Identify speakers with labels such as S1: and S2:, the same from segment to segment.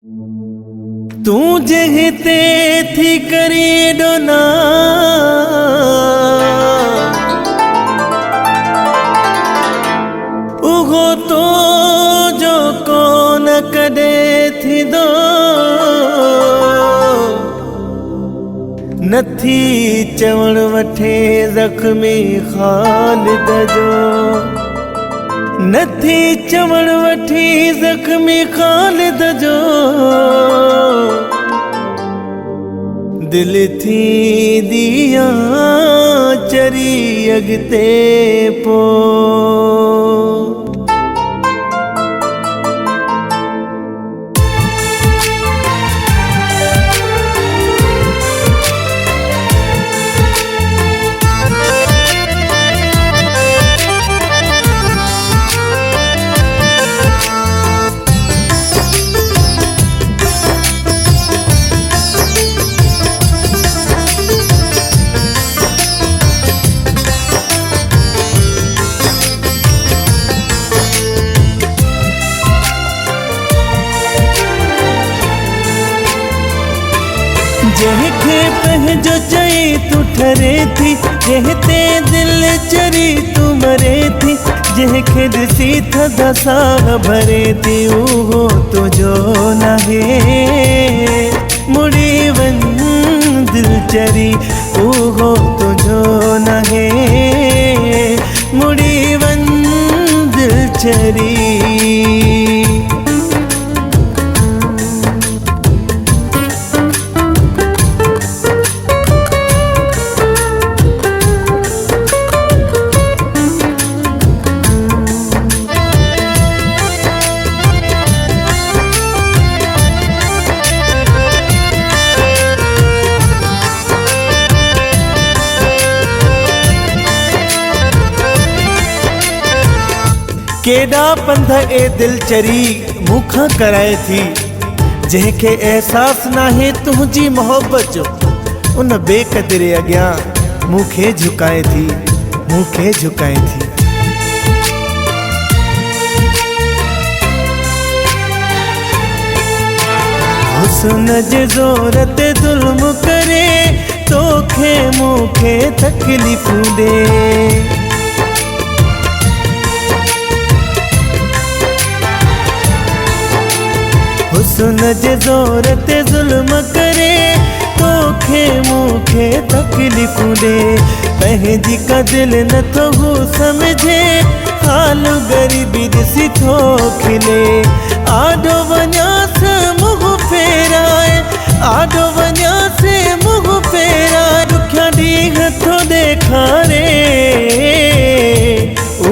S1: तू जहते थी करी डोना उगो तो जो कोन कदे थी दो नथी चवण वठे जख्मी खालिद जो नथी चवण वठी जख्मी खालिद जो दिल थी दिया चरी अगते पो जंहिंखे पंहिंजो चई तू ठरे थी जंहिंते दिल चरी तू मरे थी जंहिंखे ॾिसी थधा साह भरे थी उहो तुंहिंजो नाहे मुड़ी वञ दिल चरी उहो तुंहिंजो नाहे मुड़ी वञ दिल चरी केॾा पंध ए दिल चरी मूंखां कराए थी जंहिंखे एहसास नाहे तुंहिंजी मोहब्बत जो उन बेक़दरे अॻियां मूंखे झुकाए थी हुस्न जे ज़ोर ते ज़ुल्म करे तोखे मूंखे तकलीफ़ूं ॾे हुस्न जे ज़ोर ते ज़ुल्म करे तोखे मूंखे तकलीफ़ूं ॾे पंहिंजी का दिल नथो हू समझे हाल ग़रीबी ॾिसी थो खिले आॾो वञास मुंहुं फेराए आॾो वञास मुंहुं फेराए ॾुखिया ॾींहं थो ॾेखारे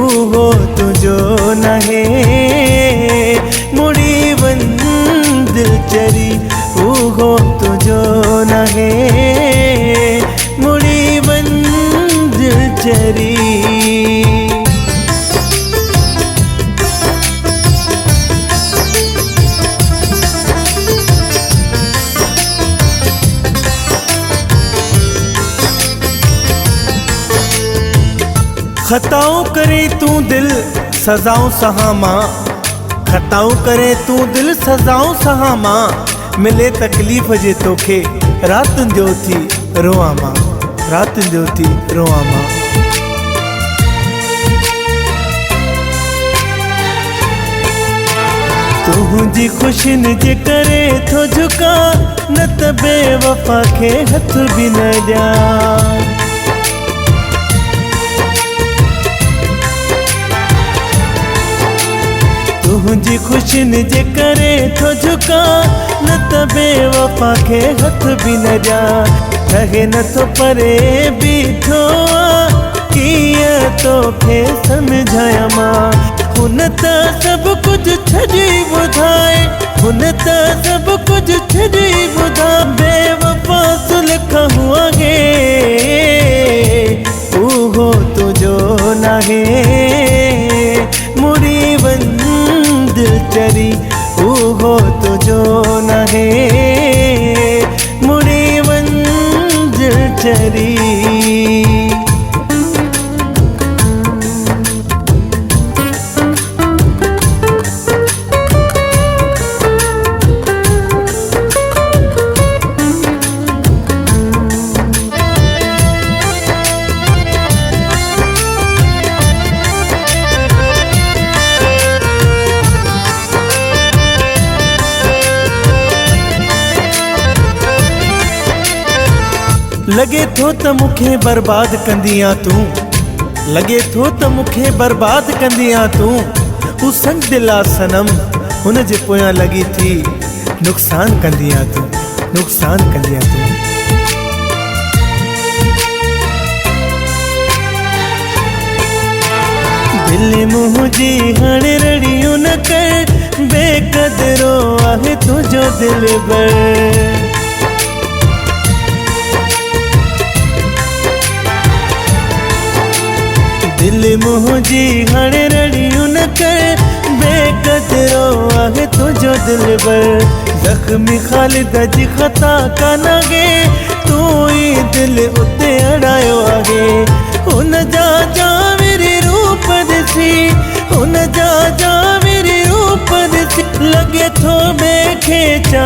S1: उहो तुंहिंजो नाहे मुड़ी वञ दिल चरी उहो तुंहिंजो नाहे मुड़ी वञ दिल चरी खताऊं करे तूं दिल सज़ाऊं सहा मां खताऊं करे तूं दिल सज़ाऊं सहा मां मिले तकलीफ़ जे तोखे रातुनि जो थी रोआं मां रातुनि जो थी रोआं मां तुंहिंजी ख़ुशियुनि जे करे थो झुका न त बेवफ़ा खे हथ बि न ॾियां तुंहिंजी ख़ुशियुनि जे करे थो झुका न त बेवफ़ा खे हथ बि न ॾियां रहे नथो परे बीठो कीअं तोखे सम्झायां मां हुन त सभु कुझु छॾी ॿुधाए हुन त सभु कुझु छॾी ॿुधाए बेवफ़ा सुलख हुआ गे उहो तुंहिंजो नाहे मुड़ी वञ दिल चरी उहो तुंहिंजो नाहे मुड़ी वञ दिल चरी लगे थो त मूंखे बर्बाद कंदियां तूं, लगे थो त मूंखे बर्बाद कंदियां तूं। हू संग दिला सनम हुन जे पोयां लगी थी नुक़सान कंदियां तूं, नुक़सान कंदियां तूं। दिल मुझी हाणे रड़ियूं न कर, बेकदरो आहे तुझो दिल बर। दिल मुझी हाणे रड़ियूं न कर, बेकदरो आहे तुझो दिल बर। ज़ख्मी ख़ालिद जी ख़ता कान गे, तू ही दिल उते अड़ायो आहे। हुन जा जाविरी रूप ॾिसी, हुन जा जाविरी रूप ॾिसी लगे थो ॿिए खे चा